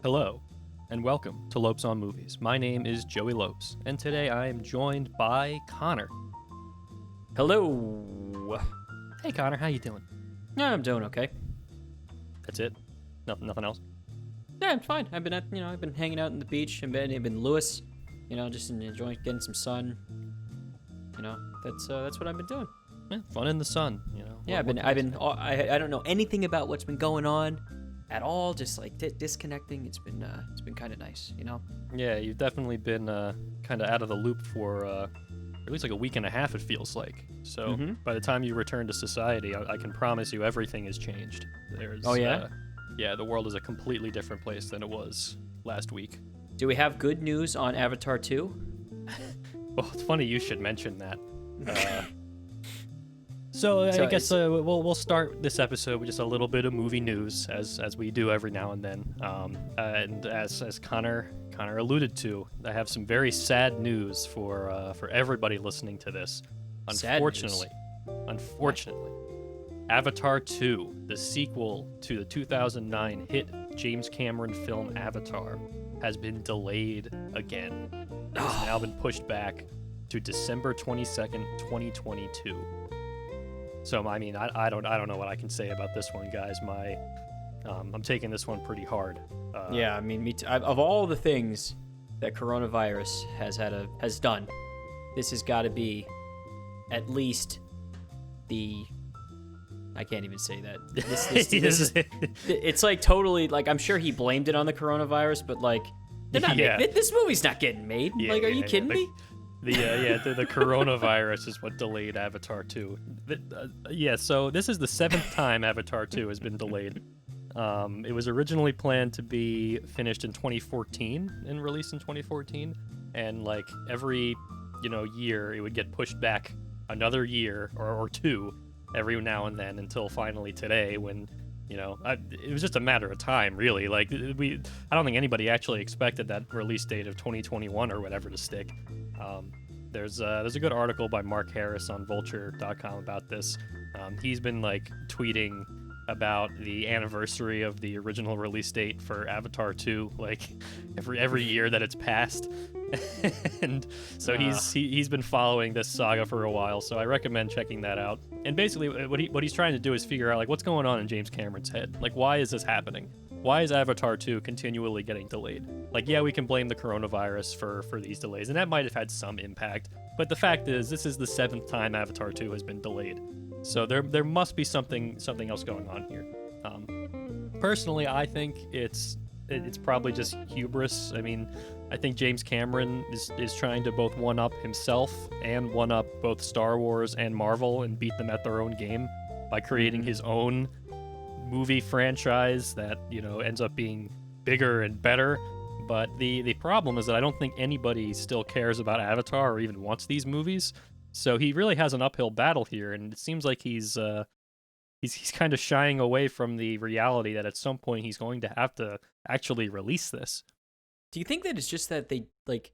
Hello, and welcome to Lopes on Movies. My name is Joey Lopes, and today I am joined by Connor. Hello. Hey Connor, how you doing? Yeah, I'm doing okay. That's it? Nothing else? Yeah, I'm fine. I've been hanging out on the beach. I've been Lewis, just enjoying getting some sun. That's what I've been doing. Yeah, fun in the sun, Yeah, I don't know anything about what's been going on at all. Just like disconnecting. It's been kind of nice. Yeah, you've definitely been kind of out of the loop for at least like a week and a half, it feels like. So by the time you return to society, I can promise you everything has changed. Oh, yeah? Yeah, the world is a completely different place than it was last week. Do we have good news on Avatar 2? Well, it's funny you should mention that. So I guess we'll start this episode with just a little bit of movie news, as we do every now and then. And as Connor alluded to, I have some very sad news for everybody listening to this. Unfortunately, Avatar 2, the sequel to the 2009 hit James Cameron film Avatar, has been delayed again. It has now been pushed back to December 22nd, 2022. So I mean, I don't know what I can say about this one, guys. I'm taking this one pretty hard. Yeah, I mean, me too. Of all the things that coronavirus has done, this has got to be at least I can't even say that. This is it's like totally like I'm sure he blamed it on the coronavirus, but like they're not this movie's not getting made. Are you kidding me? The coronavirus is what delayed Avatar 2. So this is the 7th time Avatar 2 has been delayed. It was originally planned to be finished in 2014 and released in 2014, and like every year it would get pushed back another year or two every now and then until finally today when it was just a matter of time, really. Like I don't think anybody actually expected that release date of 2021 or whatever to stick. There's a good article by Mark Harris on Vulture.com about this. He's been like tweeting about the anniversary of the original release date for Avatar 2, like every year that it's passed. And so he's been following this saga for a while, so I recommend checking that out. And basically what he's trying to do is figure out like what's going on in James Cameron's head. Like, why is this happening? Why is Avatar 2 continually getting delayed? Like, yeah, we can blame the coronavirus for these delays, and that might have had some impact, but the fact is this is the 7th time Avatar 2 has been delayed. So there must be something else going on here. Personally, I think it's probably just hubris. I mean, I think James Cameron is trying to both one-up himself and one-up both Star Wars and Marvel and beat them at their own game by creating his own movie franchise that ends up being bigger and better. But the problem is that I don't think anybody still cares about Avatar or even wants these movies. So he really has an uphill battle here, and it seems like he's kind of shying away from the reality that at some point he's going to have to actually release this. Do you think that it's just that they like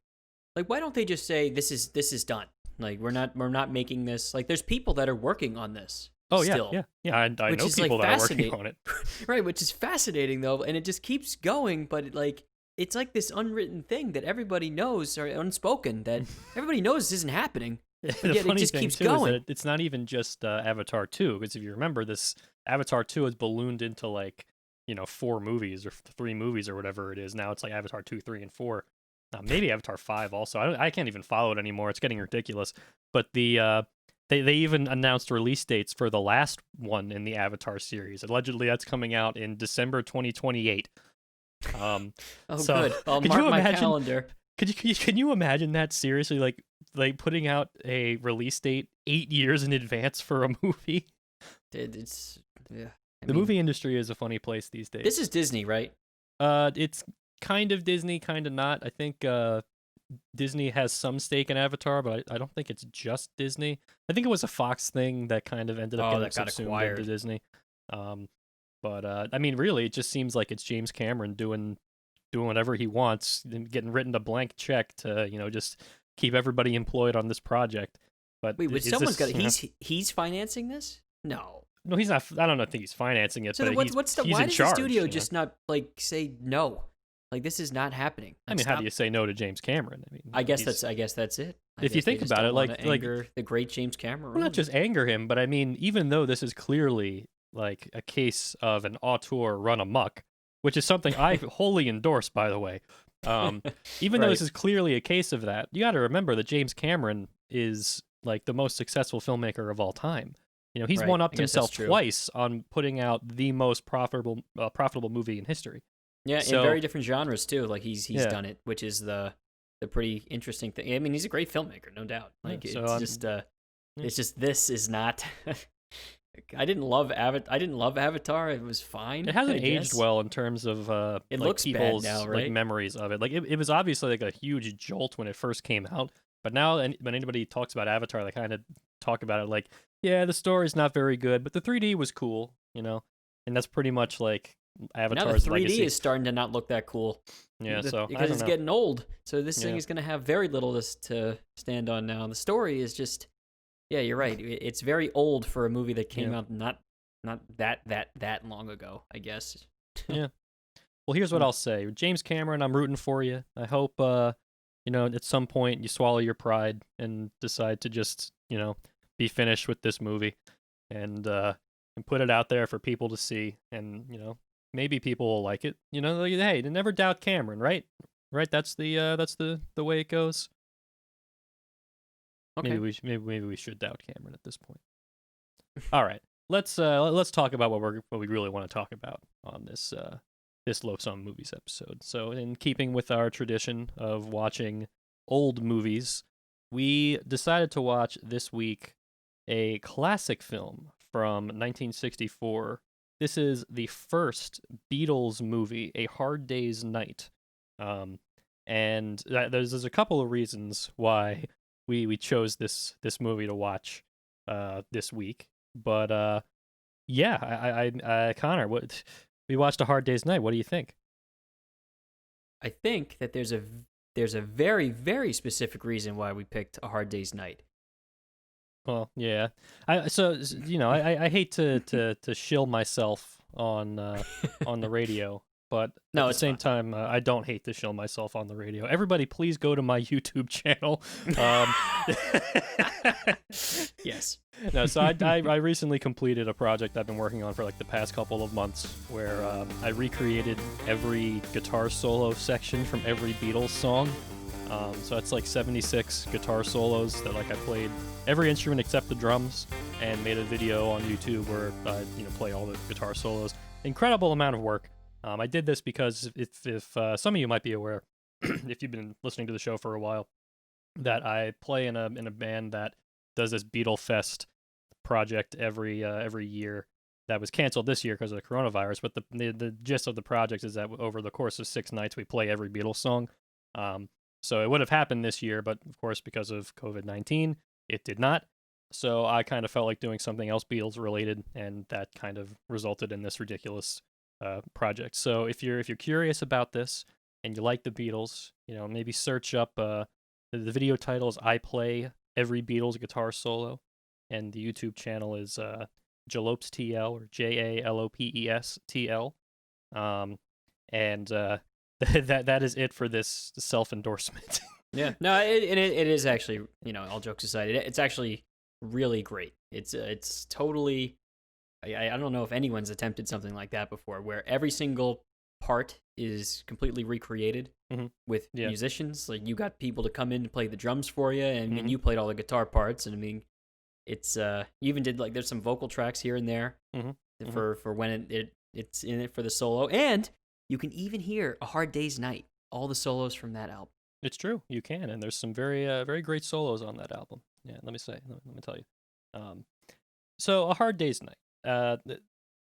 why don't they just say this is done? Like we're not making this. Like there's people that are working on this. Oh still, yeah. I know people that are working on it. Right, which is fascinating though, and it just keeps going. But it's like this unwritten thing that everybody knows or unspoken that everybody knows this isn't happening. But yet it just keeps going. Is that it's not even just Avatar 2, because if you remember, this Avatar 2 has ballooned into 4 movies or 3 movies or whatever it is. Now it's like Avatar 2, 3, and 4. Maybe Avatar 5 also. I can't even follow it anymore. It's getting ridiculous. But they even announced release dates for the last one in the Avatar series. Allegedly, that's coming out in December 2028. Good. I'll mark my calendar. Can you imagine that seriously? Like putting out a release date 8 years in advance for a movie? It's the movie industry is a funny place these days. This is Disney, right? It's kind of Disney, kind of not. I think Disney has some stake in Avatar, but I don't think it's just Disney. I think it was a Fox thing that kind of ended up getting subsumed into Disney. But I mean, really, it just seems like it's James Cameron doing whatever he wants, and getting written a blank check to just keep everybody employed on this project. But wait, someone's got he's financing this? No, he's not. I don't know if he's financing it. So but why he's does in the charge, studio just not say no? Like this is not happening. I Like mean, how do stop. you say no to James Cameron? I mean, I guess that's it. I if you guess they think just about don't it, want to like anger the great James Cameron. well, not just anger him, but I mean, even though this is clearly like a case of an auteur run amok, which is something I wholly endorse, by the way. Even though this Right. is clearly a case of that, you got to remember that James Cameron is like the most successful filmmaker of all time. You know, he's Right. one I upped guess that's himself true. twice on putting out the most profitable movie in history. Yeah, in So very different genres too. Like he's yeah, done it, which is the pretty interesting thing. I mean, he's a great filmmaker, no doubt. yeah. Like So yeah. it's just this is not. I didn't love I didn't love Avatar. It was fine. It I hasn't aged guess well in terms of it like looks bad people's now, like right? memories of it. Like it was obviously like a huge jolt when it first came out, but now when anybody talks about Avatar, they kind of talk about it like, yeah, the story's not very good, but the 3D was cool, you know, and that's pretty much like Now the Avatar's 3D legacy. is starting to not look that cool. Yeah, so I Because don't it's know. getting old. So this thing Yeah, is going to have very little to stand on now. And the story is just, yeah, you're right. It's very old for a movie that came yeah, out not that long ago, I guess. yeah. Well, here's what I'll say, James Cameron, I'm rooting for you. I hope you know, at some point you swallow your pride and decide to just, you know, be finished with this movie and put it out there for people to see, and you know, maybe people will like it. You know, like, hey, never doubt Cameron, right? Right, that's the way it goes. Okay. Maybe we should doubt Cameron at this point. All right. Let's talk about what we really want to talk about on this Lopes on Movies episode. So, in keeping with our tradition of watching old movies, we decided to watch this week a classic film from 1964. This is the first Beatles movie, A Hard Day's Night. Um, and there's a couple of reasons why we chose this movie to watch this week. But yeah, Connor, what we watched A Hard Day's Night. What do you think? I think that there's a very very specific reason why we picked A Hard Day's Night. Well, yeah. You know, I hate to shill myself on the radio, but at No, the it's same fine. time, I don't hate to shill myself on the radio. Everybody, please go to my YouTube channel. Um, Yes. no, so I recently completed a project I've been working on for like the past couple of months, where I recreated every guitar solo section from every Beatles song. So that's like 76 guitar solos that like I played every instrument except the drums, and made a video on YouTube where I play all the guitar solos. Incredible amount of work. I did this because if some of you might be aware, if you've been listening to the show for a while, that I play in a band that does this Beatle Fest project every year. That was canceled this year because of the coronavirus. But the gist of the project is that over the course of 6 nights we play every Beatles song. So it would have happened this year, but of course because of COVID-19, it did not. So I kind of felt like doing something else Beatles related, and that kind of resulted in this ridiculous project. So if you're curious about this and you like the Beatles, you know, maybe search up the video title is I Play Every Beatles Guitar Solo, and the YouTube channel is Jalopes TL, or Jalopes TL. And that is it for this self endorsement. Yeah. No, it is actually, all jokes aside, it's actually really great. It's totally. I don't know if anyone's attempted something like that before, where every single part is completely recreated with Yeah. musicians. Like you got people to come in and play the drums for you, and, Mhm. you played all the guitar parts. And I mean, it's you even did like there's some vocal tracks here and there for when it's in it for the solo, and you can even hear A Hard Day's Night, all the solos from that album. It's true, you can, and there's some very great solos on that album. Yeah, let me tell you. So A Hard Day's Night.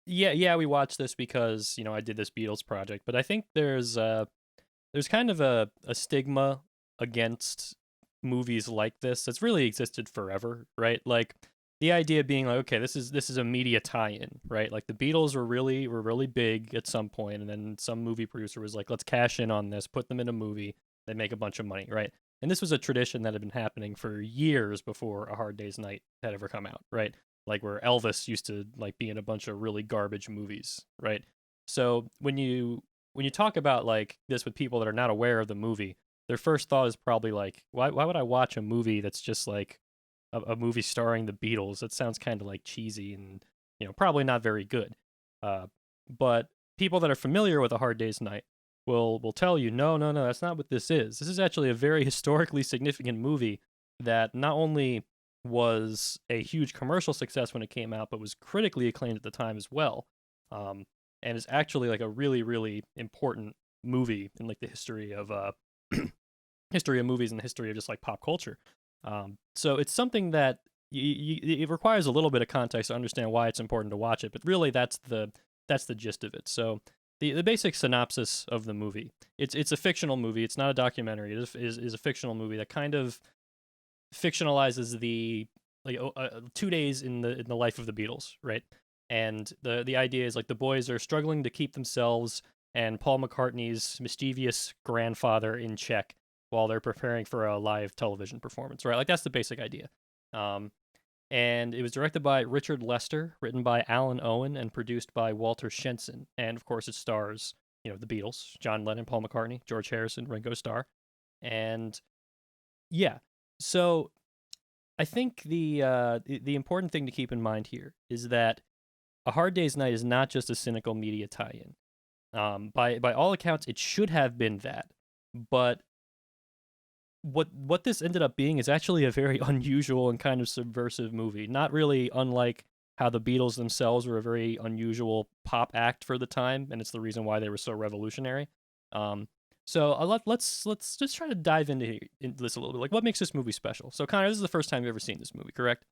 Yeah, we watched this because I did this Beatles project, but I think there's kind of a stigma against movies like this that's really existed forever, right? Like the idea being like, okay, this is a media tie-in, right? Like the Beatles were really big at some point, and then some movie producer was like, let's cash in on this, put them in a movie, they make a bunch of money, right? And this was a tradition that had been happening for years before A Hard Day's Night had ever come out, right? Like where Elvis used to like be in a bunch of really garbage movies, right? So when you when you talk about like this with people that are not aware of the movie, their first thought is probably like, why would I watch a movie that's just like a movie starring the Beatles? That sounds kind of like cheesy and probably not very good. But people that are familiar with A Hard Day's Night will tell you, no, no, no, that's not what this is. This is actually a very historically significant movie that not only was a huge commercial success when it came out, but was critically acclaimed at the time as well. And is actually like a really, really important movie in like the history of history of movies and the history of just like pop culture. So it's something that it requires a little bit of context to understand why it's important to watch it. But really, that's the gist of it. So the basic synopsis of the movie: it's a fictional movie. It's not a documentary. It is a fictional movie that kind of fictionalizes the 2 days in the life of the Beatles, right? And the idea is like the boys are struggling to keep themselves and Paul McCartney's mischievous grandfather in check while they're preparing for a live television performance, right? Like that's the basic idea. And it was directed by Richard Lester, written by Alan Owen, and produced by Walter Shenson. And of course, it stars the Beatles: John Lennon, Paul McCartney, George Harrison, Ringo Starr, and yeah. So I think the important thing to keep in mind here is that A Hard Day's Night is not just a cynical media tie-in. By all accounts, it should have been that, but what this ended up being is actually a very unusual and kind of subversive movie. Not really unlike how the Beatles themselves were a very unusual pop act for the time, and it's the reason why they were so revolutionary. So let's just try to dive into this a little bit. Like, what makes this movie special? So, Connor, this is the first time you've ever seen this movie, correct?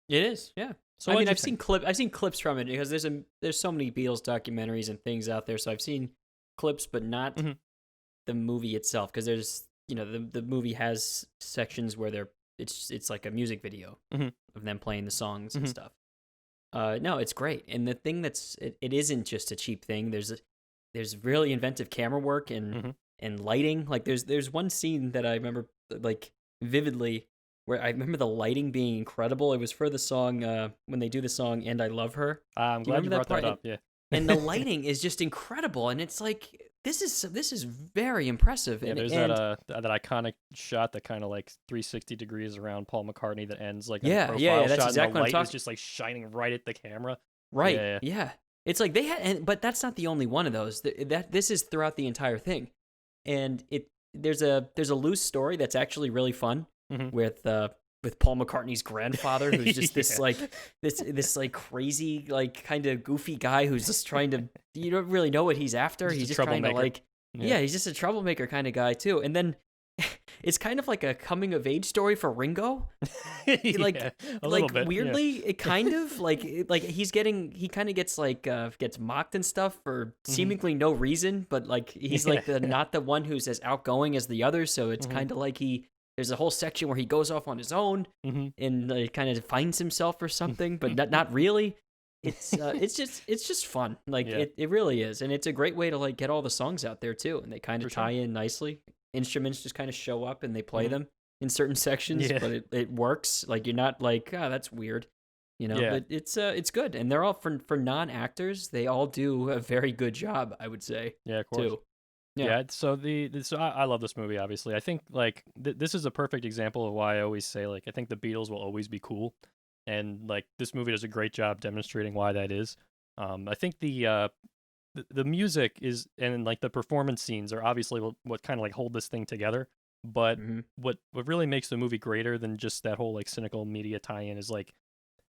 It is, yeah. So I mean, I've seen clips from it because there's so many Beatles documentaries and things out there. So I've seen clips, but not the movie itself. Because there's the movie has sections where it's like a music video of them playing the songs and stuff. No, it's great. And the thing it isn't just a cheap thing. There's really inventive camera work and lighting. Like there's one scene that I remember like vividly where I remember the lighting being incredible. It was for the song when they do the song "And I Love Her." I'm glad you brought that up. Yeah, and the lighting is just incredible, and it's like this is very impressive. Yeah, and, there's that iconic shot that kind of like 360 degrees around Paul McCartney that ends like in a profile that's shot, exactly and the what I'm light talking. is just like shining right at the camera. Right. Yeah. It's like they had, but that's not the only one of those. This is throughout the entire thing, and there's a loose story that's actually really fun with Paul McCartney's grandfather, who's just this like this like crazy like kind of goofy guy who's just trying to you don't really know what he's after. He's just kind of like he's just a troublemaker kind of guy too. And then it's kind of like a coming of age story for Ringo. Like weirdly, it kind of like he kind of gets like gets mocked and stuff for seemingly no reason, but like he's like not the one who's as outgoing as the others, so it's kind of like there's a whole section where he goes off on his own and kind of finds himself or something, but not really. It's just fun. Like it really is, and it's a great way to like get all the songs out there too, and they kind of tie in nicely. Instruments just kind of show up and they play them in certain sections, but it works. Like you're not like, that's weird, But it's good, and they're all for non-actors. They all do a very good job, I would say. Yeah, of course. Too. Yeah. So I love this movie. Obviously, I think like this is a perfect example of why I always say like I think the Beatles will always be cool, and like this movie does a great job demonstrating why that is. I think the music is and like the performance scenes are obviously what kind of like hold this thing together. But what really makes the movie greater than just that whole like cynical media tie-in is like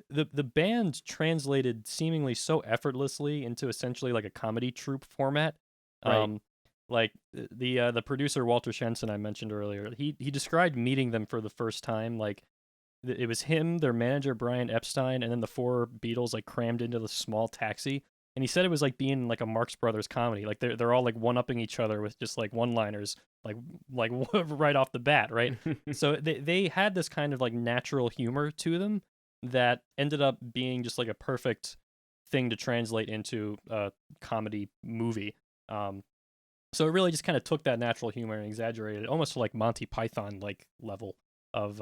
the band translated seemingly so effortlessly into essentially like a comedy troupe format. Right. Like the producer Walter Shenson I mentioned earlier, he described meeting them for the first time like it was him, their manager Brian Epstein, and then the four Beatles like crammed into the small taxi. And he said it was like being like a Marx Brothers comedy. Like they're all like one-upping each other with just like one-liners, like right off the bat, right? So they had this kind of like natural humor to them that ended up being just like a perfect thing to translate into a comedy movie. So it really just kind of took that natural humor and exaggerated it almost to like Monty Python like level of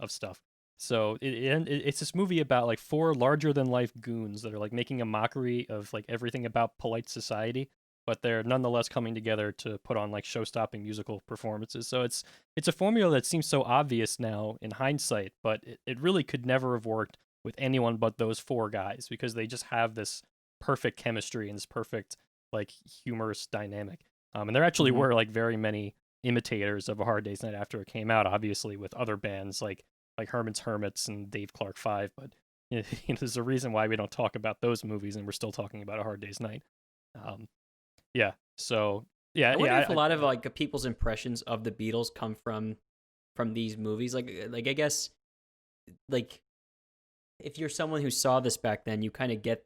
stuff. So it's this movie about like four larger than life goons that are like making a mockery of like everything about polite society, but they're nonetheless coming together to put on like show-stopping musical performances. So it's a formula that seems so obvious now in hindsight, but it really could never have worked with anyone but those four guys because they just have this perfect chemistry and this perfect like humorous dynamic. And there actually Mhm. were like very many imitators of A Hard Day's Night after it came out, obviously with other bands like Herman's Hermits and Dave Clark 5, but there's a reason why we don't talk about those movies and we're still talking about A Hard Day's Night. Um, yeah. So I wonder if a I lot of like people's impressions of the Beatles come from these movies. Like I guess like if you're someone who saw this back then, you kind of get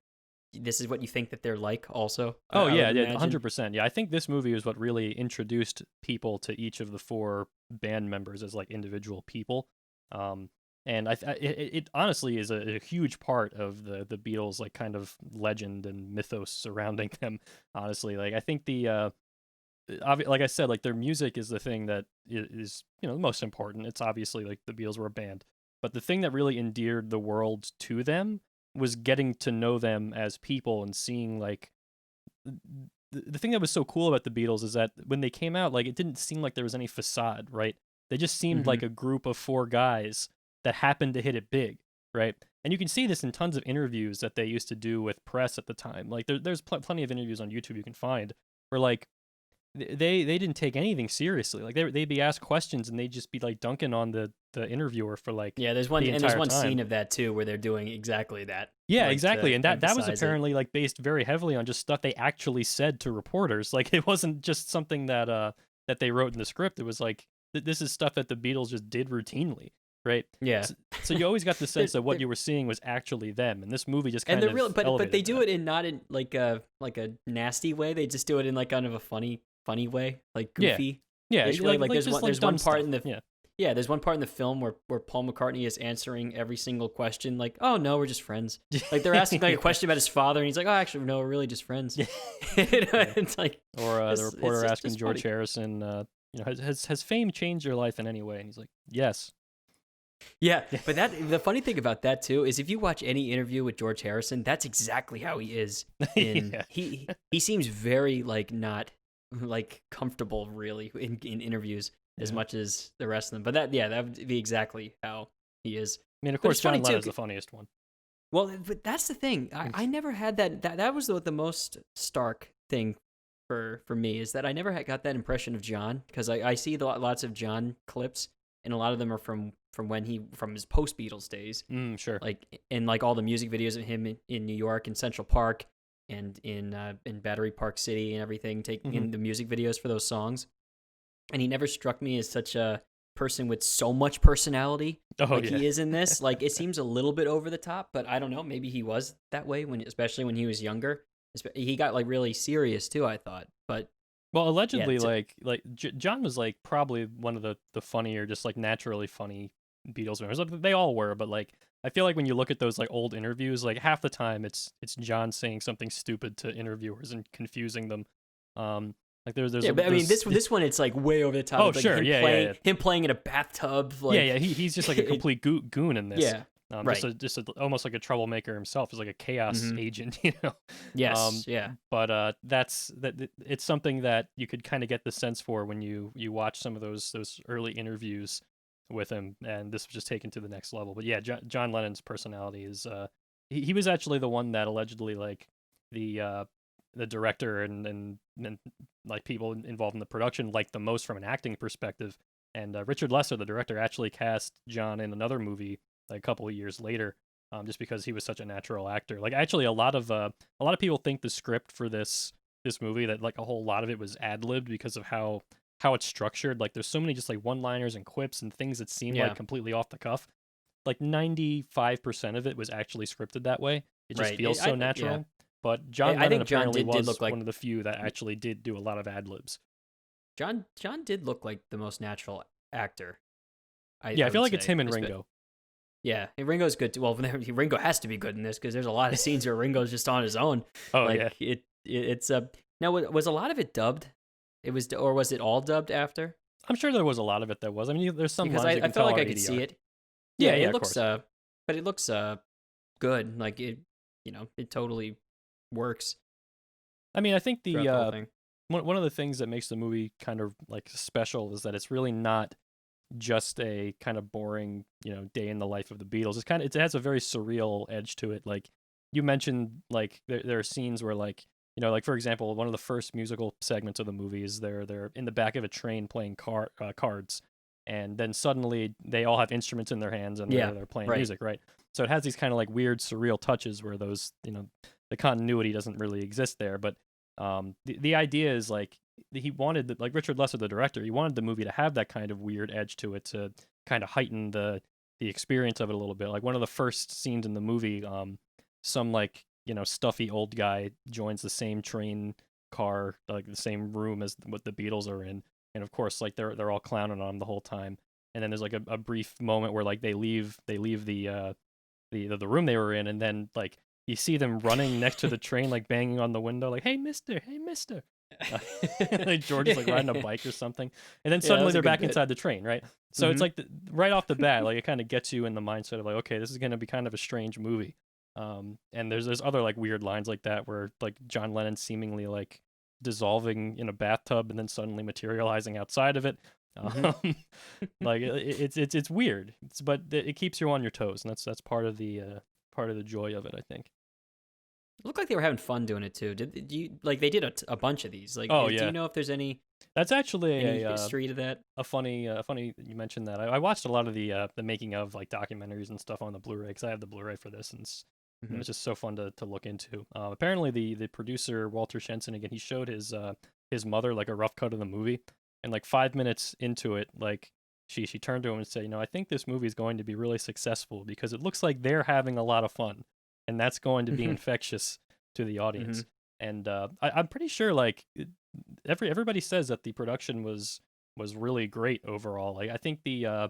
this is what you think that they're like. Also, oh I would yeah, yeah, imagine. 100%. Yeah, I think this movie is what really introduced people to each of the four band members as like individual people. Um, and it honestly is a huge part of the Beatles like kind of legend and mythos surrounding them. Honestly, like I think like I said, like their music is the thing that is the most important. It's obviously like the Beatles were a band, but the thing that really endeared the world to them was getting to know them as people and seeing like the thing that was so cool about the Beatles is that when they came out, like it didn't seem like there was any facade, right? They just seemed Hmm. like a group of four guys that happened to hit it big, right? And you can see this in tons of interviews that they used to do with press at the time. Like there's plenty of interviews on YouTube you can find where like they didn't take anything seriously. Like they'd be asked questions and they'd just be like dunking on the interviewer for like Yeah, the there's entire one time. scene of that too where they're doing exactly that, Yeah, like exactly. to And that was emphasize it. apparently like based very heavily on just stuff they actually said to reporters. Like it wasn't just something that they wrote in the script. It was like this is stuff that the Beatles just did routinely, right? Yeah, So you always got the they're, sense that what they're you were seeing was actually them, and this movie just and kind they're of real, but they elevated do that. it in not in like a nasty way. They just do it in like kind of a funny way, like Yeah, goofy yeah, ish way. Like like just like there's dumb one part stuff. in the Yeah. yeah, there's one part in the film where Paul McCartney is answering every single question, like, "Oh no, we're just friends." Like they're asking like a question about his father, and he's like, "Oh, actually, no, we're really just friends." Yeah. Yeah. It's like Or the it's reporter just asking George funny. Harrison, has fame changed your life in any way? And he's like, yes. Yeah, but the funny thing about that too is if you watch any interview with George Harrison, that's exactly how he is. In Yeah. he seems very like not like comfortable really in interviews as Yeah. much as the rest of them. But that would be exactly how he is. I mean, of But course, it's funny John too. Lennon's the funniest one. Well, but that's the thing. I never had that was the most stark thing for me is that I never got that impression of John because I see lots of John clips and a lot of them are from his post Beatles days, Sure. like in like all the music videos of him in New York in Central Park and in Battery Park City and everything, taking Hmm. in the music videos for those songs. And he never struck me as such a person with so much personality Oh like yeah. he is in this. Like it seems a little bit over the top, but I don't know. Maybe he was that way especially when he was younger. He got like really serious too. I thought, but Well, yeah, allegedly, like John was like probably one of the funnier, just like naturally funny Beatles members. Like, they all were, but like I feel like when you look at those like old interviews, like half the time it's John saying something stupid to interviewers and confusing them. Like yeah. But I mean, there's this one it's like way over the top. oh It's like sure, yeah, yeah, yeah. him playing in a bathtub. Yeah, Like yeah, he's just like a it, complete goon in this. yeah, right. Almost like a troublemaker himself. He's like a chaos Hmm. agent, Yes, yeah. But it's something that you could kind of get the sense for when you watch some of those early interviews with him, and this was just taken to the next level. But yeah, John Lennon's personality is he was actually the one that allegedly like the director and like people involved in the production liked the most from an acting perspective. And Richard Lesser, the director, actually cast John in another movie like, a couple of years later, just because he was such a natural actor. Like actually, a lot of people think the script for this movie that like a whole lot of it was ad libbed because of how it's structured. Like there's so many just like one liners and quips and things that seem Yeah. like completely off the cuff. Like 95% of it was actually scripted that way. It just Right. feels so natural. Yeah. But John I Lennon think John apparently did was look like one of the few that actually did do a lot of ad libs. John did look like the most natural actor. Yeah, I I feel would like it's say. him and Ringo. Yeah, and Ringo's good too. Well, Ringo has to be good in this because there's a lot of scenes where Ringo's just on his own. Oh Like yeah. it's now was a lot of it dubbed? It was or was it all dubbed after? I'm sure there was a lot of it that was. I mean, there's some Because lines you I can felt tell like are I could ADR. see it. Yeah, Yeah, yeah, it of looks course. but it looks good. Like it it totally works. I mean, I think throughout the whole thing. one of the things that makes the movie kind of like special is that it's really not just a kind of boring, day in the life of the Beatles. It has a very surreal edge to it. Like you mentioned, like there are scenes where like like for example, one of the first musical segments of the movie is they're in the back of a train playing cards, and then suddenly they all have instruments in their hands and they're playing right. music, right? So it has these kind of like weird surreal touches where those the continuity doesn't really exist there, but the idea is like he wanted like Richard Lester, the director, he wanted the movie to have that kind of weird edge to it to kind of heighten the experience of it a little bit. Like one of the first scenes in the movie, some like stuffy old guy joins the same train car, like the same room as what the Beatles are in, and of course like they're all clowning on him the whole time. And then there's like a brief moment where like they leave the room they were in, and then like you see them running next to the train, like banging on the window, like, hey, mister. Like George is like riding a bike or something. And then suddenly they're back inside the train, right? So it's like right off the bat, like it kind of gets you in the mindset of like, okay, this is going to be kind of a strange movie. And there's other like weird lines like that where like John Lennon seemingly like dissolving in a bathtub and then suddenly materializing outside of it. Like it's weird, but it keeps you on your toes, and that's part of the joy of it, I think. It looked like they were having fun doing it too. Did you like they did a bunch of these? Like, do you know if there's any? That's actually any history to that. A funny you mentioned that. I watched a lot of the making of like documentaries and stuff on the Blu-ray because I have the Blu-ray for this, and it's just so fun to look into. Apparently, the producer Walter Shenson, again, he showed his mother like a rough cut of the movie, and like 5 minutes into it, like she turned to him and said, I think this movie is going to be really successful because it looks like they're having a lot of fun, and that's going to be infectious to the audience. And I'm pretty sure like everybody says that the production was really great overall. Like I think the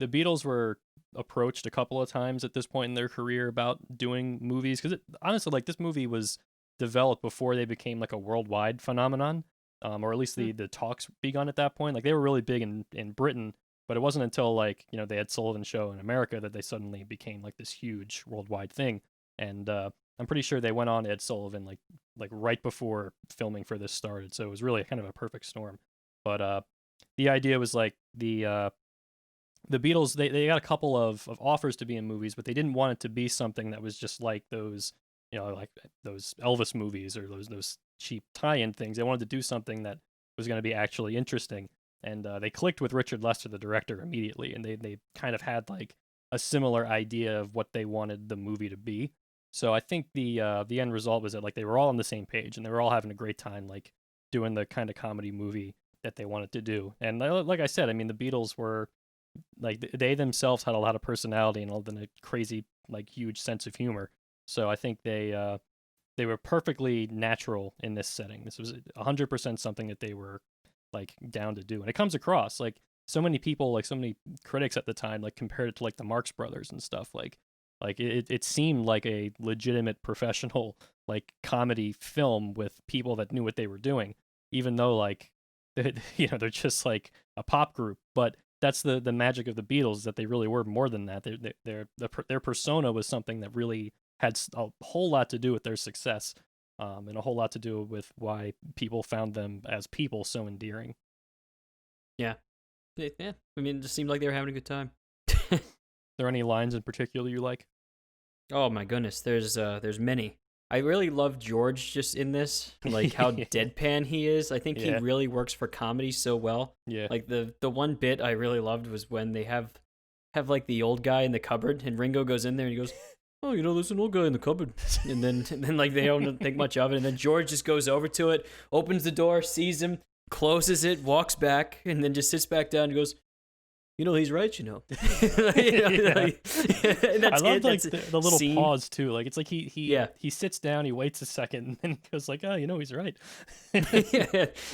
Beatles were approached a couple of times at this point in their career about doing movies because honestly, like this movie was developed before they became like a worldwide phenomenon, or at least the talks begun at that point. Like they were really big in Britain, but it wasn't until like they had Sullivan Show in America that they suddenly became like this huge worldwide thing. And I'm pretty sure they went on Ed Sullivan like right before filming for this started, so it was really kind of a perfect storm. But the idea was like the Beatles, they got a couple of offers to be in movies, but they didn't want it to be something that was just like those like those Elvis movies or those cheap tie-in things. They wanted to do something that was going to be actually interesting, and they clicked with Richard Lester, the director, immediately, and they kind of had like a similar idea of what they wanted the movie to be. So I think the end result was that like they were all on the same page and they were all having a great time like doing the kind of comedy movie that they wanted to do. And like I said, I mean the Beatles were like they themselves had a lot of personality and a crazy like huge sense of humor. So I think they were perfectly natural in this setting. This was 100% something that they were like down to do, and it comes across like so many people, like so many critics at the time, like compared it to like the Marx Brothers and stuff. Like it seemed like a legitimate professional like comedy film with people that knew what they were doing, even though like they're just like a pop group. But that's the magic of the Beatles, that they really were more than that. Their persona was something that really had a whole lot to do with their success, and a whole lot to do with why people found them as people so endearing. Yeah. I mean, it just seemed like they were having a good time. Are there any lines in particular you like? Oh my goodness, there's many. I really love George just in this, like how deadpan he is. I think he really works for comedy so well. Yeah. Like the one bit I really loved was when they have like the old guy in the cupboard, and Ringo goes in there and he goes, "Oh, there's an old guy in the cupboard," and then like they don't think much of it, and then George just goes over to it, opens the door, sees him, closes it, walks back, and then just sits back down and goes, he's right, I love like the little scene. pause too. Like it's like he sits down, he waits a second, and then goes like, "Oh, he's right." That's like,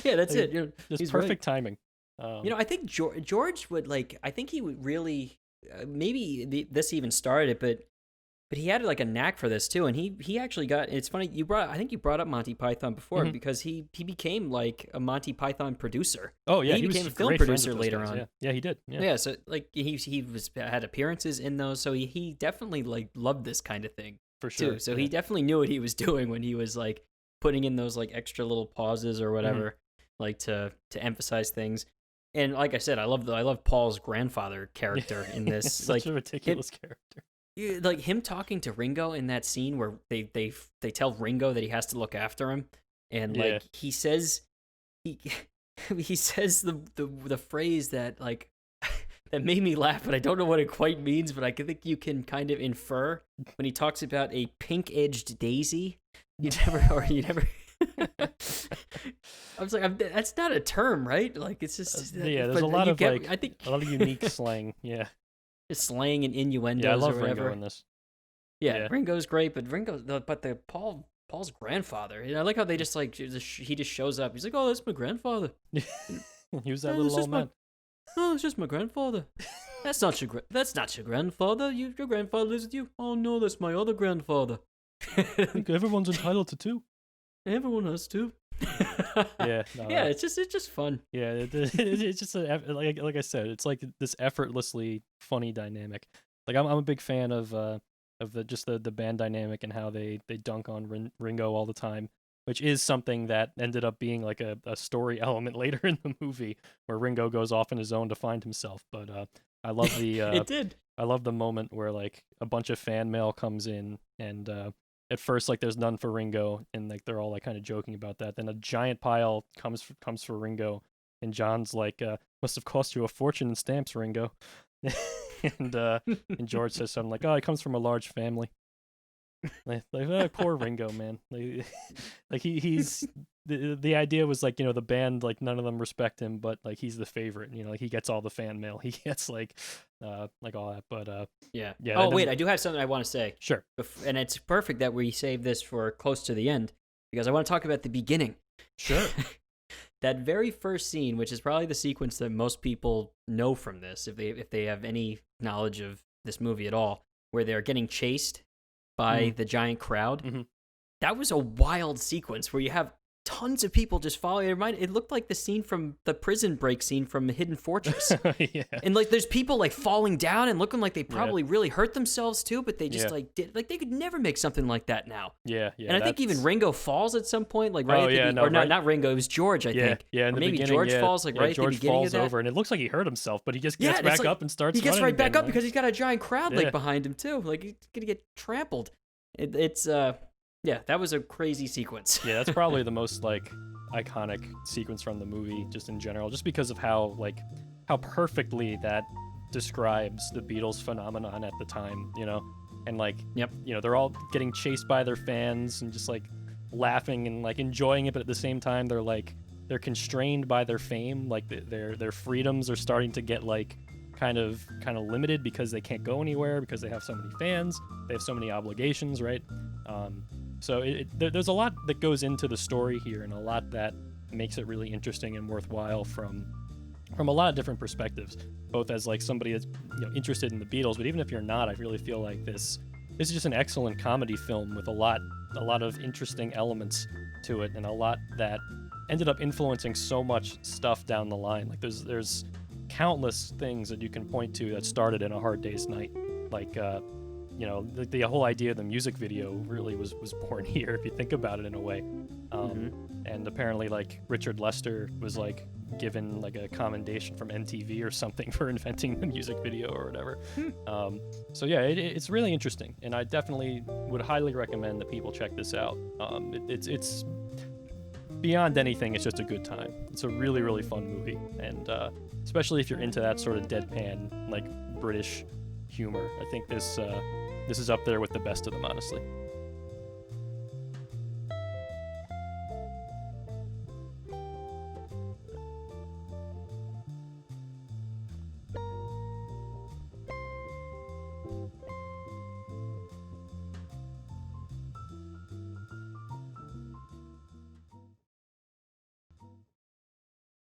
it. Just he's perfect right. timing. I think George would like. I think he would really. Maybe this even started it, but he had like a knack for this too, and he actually got. It's funny I think you brought up Monty Python before, because he became like a Monty Python producer. Oh yeah, he became a film producer later on. Yeah, he did. Yeah, so like he had appearances in those, so he definitely like loved this kind of thing for sure. too. So he definitely knew what he was doing when he was like putting in those like extra little pauses or whatever, like to emphasize things. And like I said, I love Paul's grandfather character in this. Such Like a ridiculous character. like him talking to Ringo in that scene where they tell Ringo that he has to look after him, and like he says he says the phrase that like that made me laugh, but I don't know what it quite means, but I think you can kind of infer when he talks about a pink-edged daisy. You never. I was like, that's not a term, right? Like it's just there's a lot of I think a lot of unique slang. Yeah, just slang and innuendos. Yeah, I love or whatever. Ringo in this. Yeah, Ringo's great, but Paul's grandfather. I like how they just like he just shows up. He's like, "Oh, that's my grandfather." He was that little old man. Oh, it's just my grandfather. That's not your grandfather. Your grandfather lives with you. Oh no, that's my other grandfather. I think everyone's entitled to two. Everyone has two. Yeah, it's just fun. Yeah, it's just like I said, it's like this effortlessly funny dynamic. Like I'm a big fan of the band dynamic and how they dunk on Ringo all the time, which is something that ended up being like a story element later in the movie where Ringo goes off on his own to find himself. But I love the it did. I love the moment where like a bunch of fan mail comes in and at first like there's none for Ringo and like they're all like kind of joking about that. Then a giant pile comes for Ringo and John's like must have cost you a fortune in stamps, Ringo. and George says something like, "Oh, he comes from a large family." like oh, poor Ringo, man. Like he's the idea was like, you know, the band, like none of them respect him, but like he's the favorite, you know, like he gets all the fan mail, he gets like all that. But yeah. Yeah. Oh wait, I do have something I want to say. Sure. And it's perfect that we save this for close to the end because I want to talk about the beginning. Sure. That very first scene, which is probably the sequence that most people know from this, if they have any knowledge of this movie at all, where they're getting chased by the giant crowd. Mm-hmm. That was a wild sequence where you have tons of people just following. It looked like the scene from the prison break scene from Hidden Fortress. Yeah. And like there's people like falling down and looking like they probably really hurt themselves too, but they just like did like they could never make something like that now. Yeah. And I think even Ringo falls at some point, like right at the not Ringo, it was George, I think. Yeah, in or the maybe beginning, George falls like right George at the beginning falls of that. over and it looks like he hurt himself, but he just gets back up and starts. He gets running right back again, up because he's got a giant crowd like behind him too. Like he's gonna get trampled. It's that was a crazy sequence. Yeah, that's probably the most like iconic sequence from the movie just in general, just because of how perfectly that describes the Beatles phenomenon at the time, you know. And like you know, they're all getting chased by their fans and just like laughing and like enjoying it, but at the same time they're constrained by their fame, like their freedoms are starting to get like kind of limited because they can't go anywhere because they have so many fans, they have so many obligations, right? So there's a lot that goes into the story here, and a lot that makes it really interesting and worthwhile from a lot of different perspectives, both as like somebody that's, you know, interested in the Beatles, but even if you're not, I really feel like this is just an excellent comedy film with a lot of interesting elements to it, and a lot that ended up influencing so much stuff down the line. Like there's countless things that you can point to that started in A Hard Day's Night, like you know, the whole idea of the music video really was born here, if you think about it in a way. And apparently like Richard Lester was like given like a commendation from MTV or something for inventing the music video or whatever. So yeah, it's really interesting, and I definitely would highly recommend that people check this out. It's beyond anything, it's just a good time. It's a really, really fun movie, and especially if you're into that sort of deadpan like British humor, I think this is up there with the best of them, honestly.